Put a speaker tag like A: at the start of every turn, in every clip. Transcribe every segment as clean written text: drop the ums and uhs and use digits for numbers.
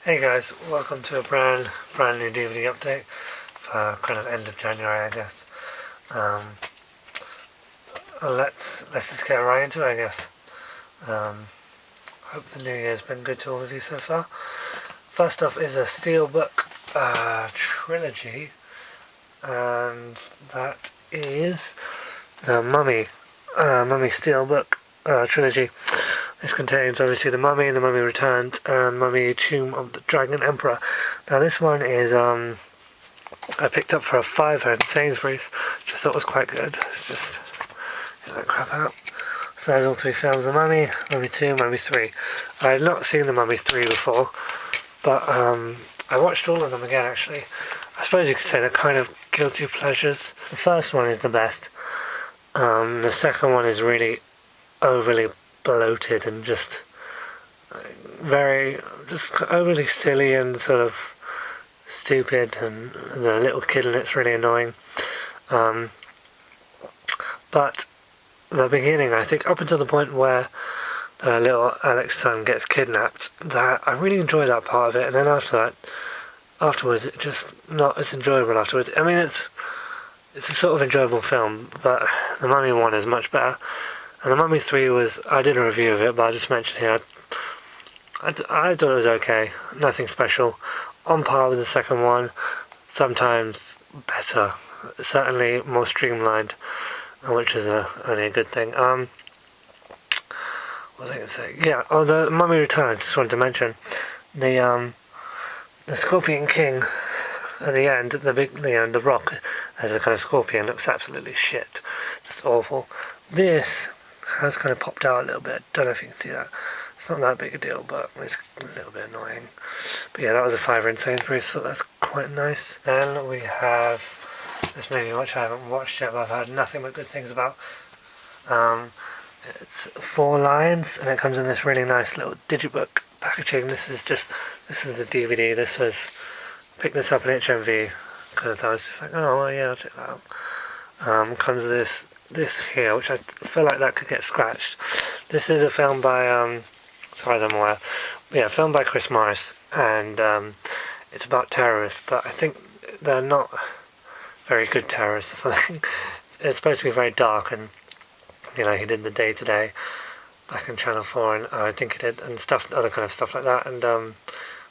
A: Hey guys, welcome to a brand new DVD update for kind of end of January, I guess. Let's just get right into it, I guess. Hope the new year's been good to all of you so far. First off is a Steelbook trilogy, and that is the Mummy Steelbook trilogy. This contains obviously The Mummy, The Mummy Returns, and Mummy Tomb of the Dragon Emperor. Now this one is I picked up for a £5 in Sainsbury's, which I thought was quite good. It's just get that crap out. So there's all three films: The Mummy, Mummy 2, Mummy 3. I had not seen The Mummy 3 before, but I watched all of them again actually. I suppose you could say they're kind of guilty pleasures. The first one is the best. The second one is really overly bloated and just overly silly and sort of stupid, and the little kid in it's really annoying. But the beginning, I think, up until the point where the little Alex's son gets kidnapped, that I really enjoy that part of it, and then afterwards it's just not as enjoyable afterwards. I mean, it's a sort of enjoyable film, but the Mummy one is much better. And The Mummy 3 was, I did a review of it, but I just mentioned here, I thought it was okay, nothing special, on par with the second one, sometimes better, certainly more streamlined, which is only a good thing. What was I going to say? Yeah, The Mummy Returns, just wanted to mention, the Scorpion King, at the end, the Rock, as a kind of scorpion, looks absolutely shit, just awful. This has kind of popped out a little bit. Don't know if you can see that. It's not that big a deal, but it's a little bit annoying. But yeah, that was a £5 in Sainsbury's, so that's quite nice. Then we have this movie which I haven't watched yet, but I've heard nothing but good things about. It's 4 Lions, and it comes in this really nice little digibook packaging. This is the DVD. Picked this up in HMV because I was just like, oh well, yeah, I'll check that out. Comes this here, which I feel like that could get scratched. This is a film by, as far as I'm aware, filmed by Chris Morris, and it's about terrorists, but I think they're not very good terrorists or something. It's supposed to be very dark, and he did the Day-to-Day back in Channel 4, and I think he did, and other kind of stuff like that, and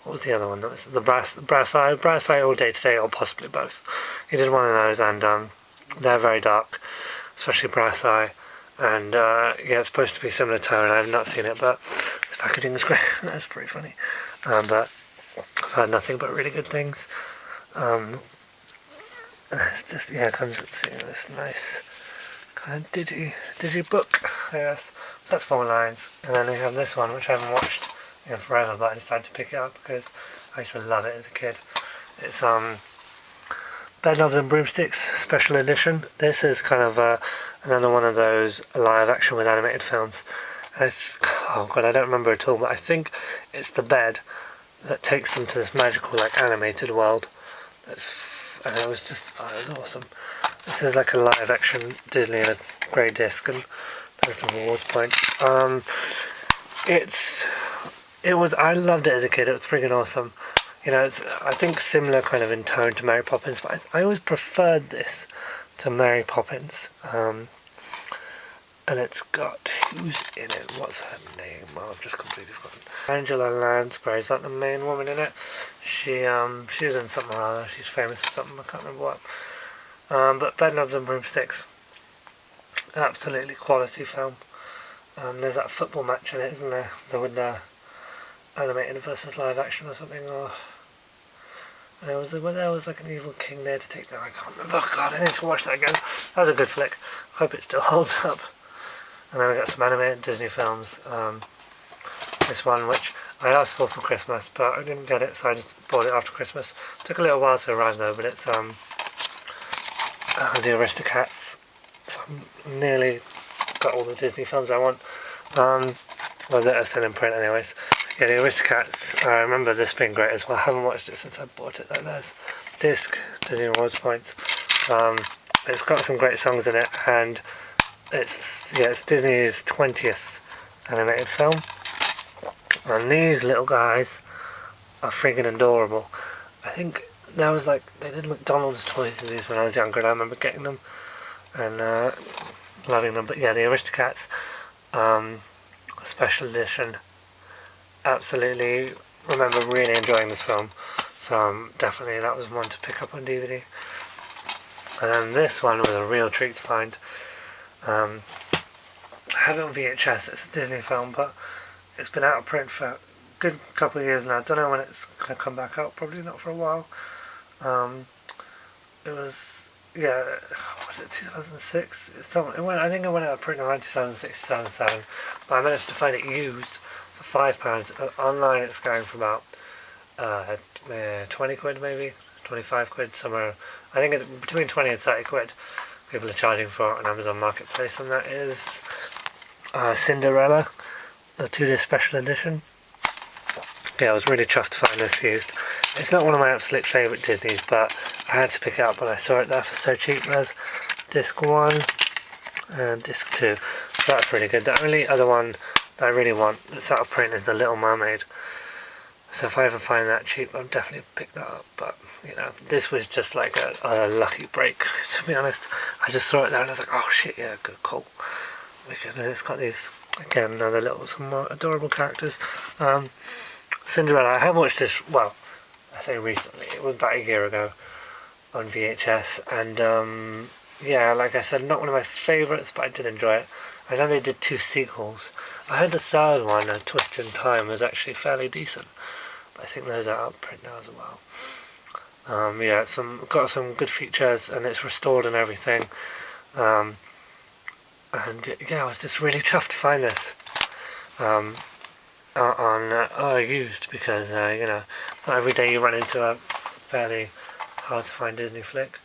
A: what was the other one? That was the Brass Eye, or Day-to-Day, or possibly both. He did one of those, and they're very dark, especially Brass Eye, and it's supposed to be similar tone. I have not seen it, but this packaging is great. That's pretty funny. But I've heard nothing but really good things. It's just, it comes with this nice kind of digi book, yes. So that's 4 Lines, and then we have this one, which I haven't watched forever, but I decided to pick it up because I used to love it as a kid. It's Bedknobs and Broomsticks Special Edition. This is kind of another one of those live action with animated films. And it's, oh god, I don't remember at all, but I think it's the bed that takes them to this magical, animated world. And it was awesome. This is like a live action Disney in a grey disc, and there's the rewards point. I loved it as a kid. It was freaking awesome. It's, I think, similar kind of in tone to Mary Poppins, but I always preferred this to Mary Poppins. And it's got, who's in it? What's her name? Well, I've just completely forgotten. Angela Lansbury, is that the main woman in it? She was in something or other. She's famous for something, I can't remember what. But Bedknobs and Broomsticks, absolutely quality film. There's that football match in it, isn't there? With the animated versus live action or something, or there was like an evil king there to take down. I can't remember. Oh god, I need to watch that again. That was a good flick. Hope it still holds up. And then we got some animated Disney films. This one, which I asked for Christmas, but I didn't get it, so I just bought it after Christmas. It took a little while to arrive though, but it's the Aristocats. So I'm nearly got all the Disney films I want. Well, that are still in print anyways. Yeah, the Aristocats, I remember this being great as well. I haven't watched it since I bought it. There's disc, Disney Rewards points. It's got some great songs in it, and it's Disney's 20th animated film. And these little guys are friggin' adorable. I think there was like, they did McDonald's toys of these when I was younger, and I remember getting them and loving them. But yeah, the Aristocats special edition, absolutely remember really enjoying this film. So definitely that was one to pick up on DVD. And then this one was a real treat to find. I have it on VHS. It's a Disney film, but it's been out of print for a good couple of years now. I don't know when it's going to come back out. Probably not for a while. It was, yeah, was it 2006? I think it went out of print around 2006, 2007. But I managed to find it used for £5. Online it's going for about 20 quid maybe, 25 quid somewhere. I think it's between 20 and 30 quid people are charging for it on Amazon Marketplace, and that is Cinderella, a 2-disc special edition. Yeah, I was really chuffed to find this used. It's not one of my absolute favourite Disneys, but I had to pick it up when I saw it there for so cheap. There's disc 1 and disc 2, so that's really good. The only other one that I really want that's out of print is The Little Mermaid. So if I ever find that cheap, I'll definitely pick that up. But, you know, this was just like a lucky break, to be honest. I just saw it there and I was like, oh shit, yeah, good call. Because it's got these, again, some more adorable characters. Cinderella, I have watched this, well, I say recently, it was about a year ago on VHS. And, yeah, like I said, not one of my favourites, but I did enjoy it. I know they did 2 sequels. I heard the third one, A Twist in Time, was actually fairly decent. I think those are out of print now as well. Yeah, got some good features, and it's restored and everything. And yeah, I was just really chuffed to find this on used, because you know, not every day you run into a fairly hard to find Disney flick.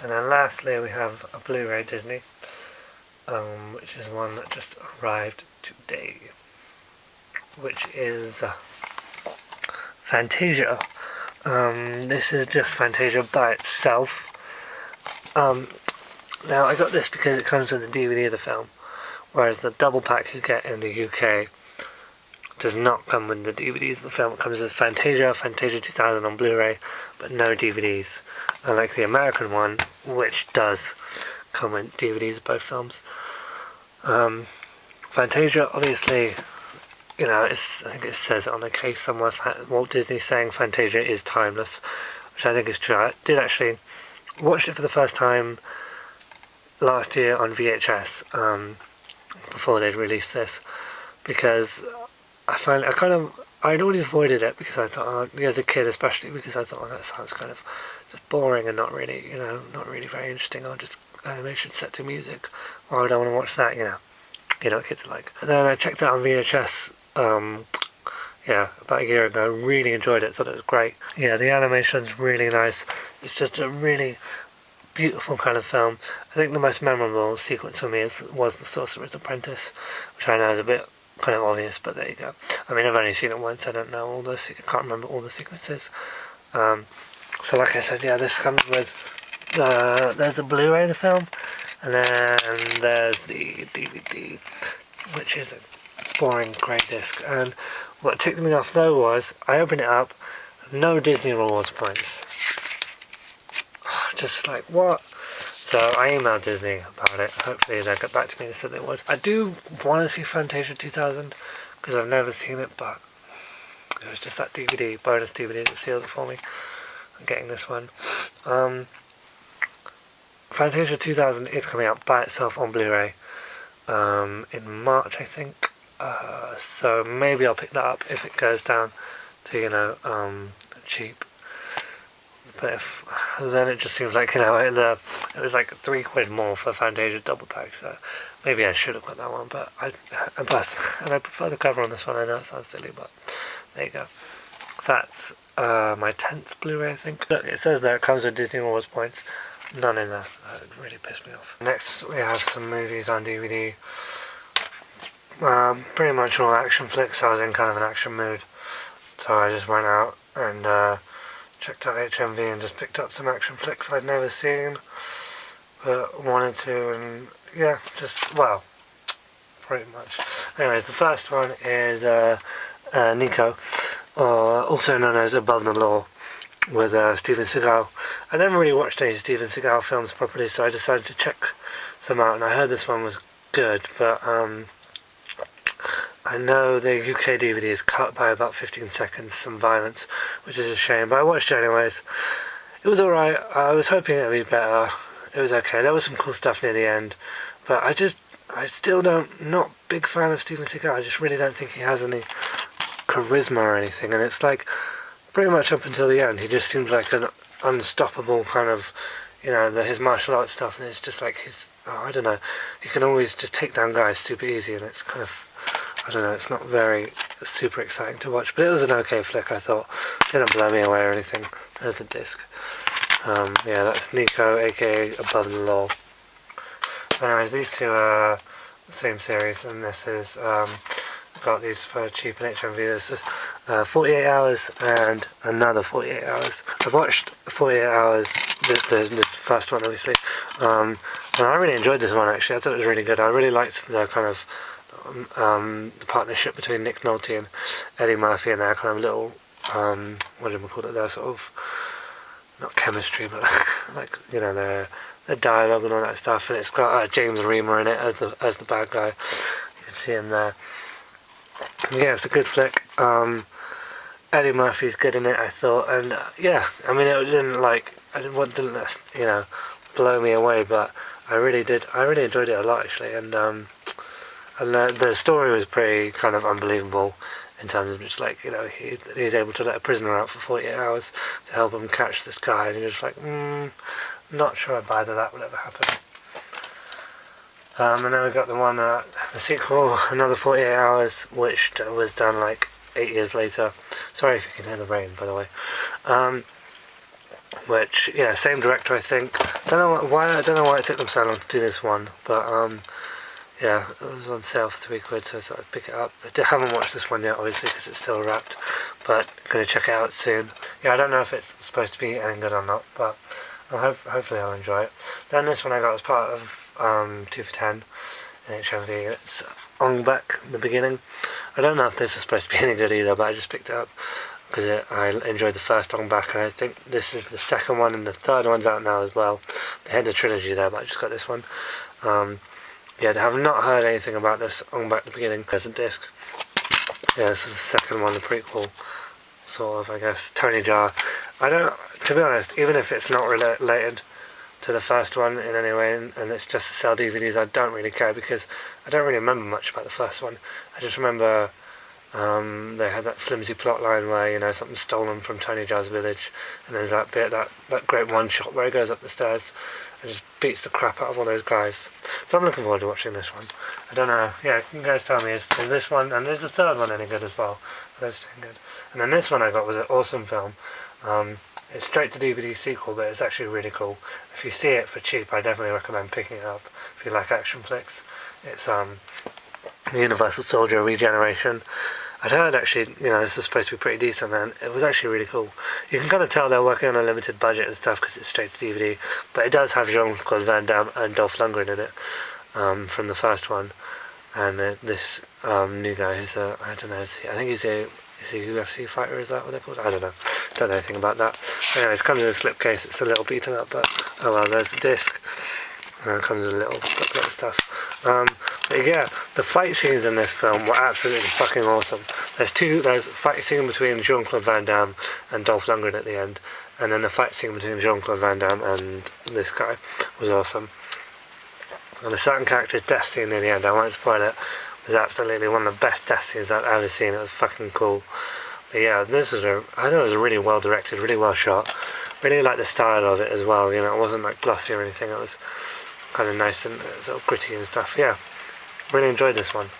A: And then lastly, we have a Blu-ray Disney, which is one that just arrived today, which is Fantasia. This is just Fantasia by itself. Now I got this because it comes with the DVD of the film, whereas the double pack you get in the UK does not come with the DVDs of the film. It comes with Fantasia 2000 on Blu-ray, but no DVDs, unlike the American one, which does come with DVDs of both films. Fantasia, obviously, you know, I think it says it on the case somewhere, Walt Disney saying Fantasia is timeless, which I think is true. I did actually watch it for the first time last year on VHS, before they'd released this, because I'd always avoided it because I thought, as a kid especially, because I thought, oh, that sounds kind of just boring and not really, you know, not really very interesting, or just animation set to music. Why would I want to watch that, you know what kids are like. And then I checked it out on VHS, yeah, about a year ago. Really enjoyed it, thought it was great. Yeah, the animation's really nice. It's just a really beautiful kind of film. I think the most memorable sequence for me was The Sorcerer's Apprentice, which I know is a bit kind of obvious, but there you go. I mean, I've only seen it once, I don't know I can't remember all the sequences. So like I said, yeah, this comes with there's a Blu-ray of the film, and then there's the DVD, which is a boring grey disc. And what ticked me off though was, I opened it up, no Disney rewards points. Just like, what? So I emailed Disney about it. Hopefully they'll get back to me. They said they would. I do want to see Fantasia 2000, because I've never seen it, but it was just that DVD, bonus DVD, that sealed it for me. I'm getting this one. Fantasia 2000 is coming out by itself on Blu-ray in March, I think. So maybe I'll pick that up if it goes down to, you know, cheap. But then it just seems like, you know, it was like £3 more for Fantasia double pack, so maybe I should have got that one. But I prefer the cover on this one. I know it sounds silly, but there you go. So that's my 10th Blu-ray, I think. Look, it says there it comes with Disney Rewards points. None in there. That really pissed me off. Next, we have some movies on DVD. Pretty much all action flicks. I was in kind of an action mood, so I just went out and checked out HMV and just picked up some action flicks I'd never seen, but wanted to, and yeah, just, well, pretty much. Anyways, the first one is Nico, or also known as Above the Law, with Steven Seagal. I never really watched any Steven Seagal films properly, so I decided to check some out, and I heard this one was good, but I know the UK DVD is cut by about 15 seconds, some violence, which is a shame, but I watched it anyways. It was alright. I was hoping it would be better. It was okay. There was some cool stuff near the end, but I still not big fan of Steven Seagal. I just really don't think he has any charisma or anything, and it's like, pretty much up until the end, he just seems like an unstoppable kind of, his martial arts stuff, and it's just like I don't know, he can always just take down guys super easy, and it's kind of, I don't know, it's not very super exciting to watch, but it was an okay flick, I thought. It didn't blow me away or anything. There's a disc. Yeah, that's Nico, aka Above the Law. Anyways, these two are the same series, and this is, got these for cheap in HMV. This is 48 Hours and another 48 Hours. I've watched 48 Hours, the first one obviously, and I really enjoyed this one actually. I thought it was really good. I really liked the kind of the partnership between Nick Nolte and Eddie Murphy and their kind of little, what do we call it, their sort of, not chemistry, but like, their dialogue and all that stuff. And it's got James Remar in it as the bad guy. You can see him there. Yeah, it's a good flick. Eddie Murphy's good in it, I thought, and yeah, I mean, it didn't blow me away, but I really enjoyed it a lot actually, and the story was pretty kind of unbelievable in terms of just like, he's able to let a prisoner out for 48 hours to help him catch this guy, and you're just like, not sure I buy that would ever happen. And then we got the sequel, another 48 Hours, which was done like 8 years later. Sorry if you can hear the rain, by the way. Which, yeah, same director, I think. I don't know why it took them so long to do this one, but yeah, it was on sale for £3, so I thought I'd pick it up. I haven't watched this one yet, obviously, because it's still wrapped, but gonna check it out soon. Yeah, I don't know if it's supposed to be any good or not, but hopefully I'll enjoy it. Then this one I got as part of 2 for 10 in HMV. It's Ong Bak, the beginning. I don't know if this is supposed to be any good either, but I just picked it up because I enjoyed the first Ong Bak, and I think this is the second one, and the third one's out now as well. They had a trilogy there, but I just got this one. Yeah, I have not heard anything about this Ong Bak, the beginning. There's a disc. Yeah, this is the second one, the prequel, sort of, I guess. Tony Jaa. To be honest, even if it's not related to the first one in any way, and it's just to sell DVDs, I don't really care, because I don't really remember much about the first one. I just remember they had that flimsy plot line where, something's stolen from Tony Jaa's village, and there's that bit, that great one shot where he goes up the stairs and just beats the crap out of all those guys. So I'm looking forward to watching this one. I don't know, yeah, you guys tell me, is this one, and is the third one any good as well? Are those two good? And then this one I got was an awesome film. It's straight to DVD sequel, but it's actually really cool. If you see it for cheap, I definitely recommend picking it up if you like action flicks. It's Universal Soldier Regeneration. I'd heard actually, this is supposed to be pretty decent, and it was actually really cool. You can kind of tell they're working on a limited budget and stuff because it's straight to DVD, but it does have Jean-Claude Van Damme and Dolph Lundgren in it from the first one. And this new guy is I don't know, I think he's a UFC fighter, is that what they're called? I don't know anything about that. Anyways, it comes in a slipcase, it's a little beaten up, but oh well, there's a disc, and it comes in a little booklet and stuff. But yeah, the fight scenes in this film were absolutely fucking awesome. There's a fight scene between Jean-Claude Van Damme and Dolph Lundgren at the end, and then the fight scene between Jean-Claude Van Damme and this guy was awesome. And the certain character's death scene near the end, I won't spoil it, was absolutely one of the best death scenes I've ever seen. It was fucking cool. But yeah, I thought it was really well directed, really well shot. Really liked the style of it as well, it wasn't like glossy or anything, it was kind of nice and sort of gritty and stuff. Yeah, really enjoyed this one.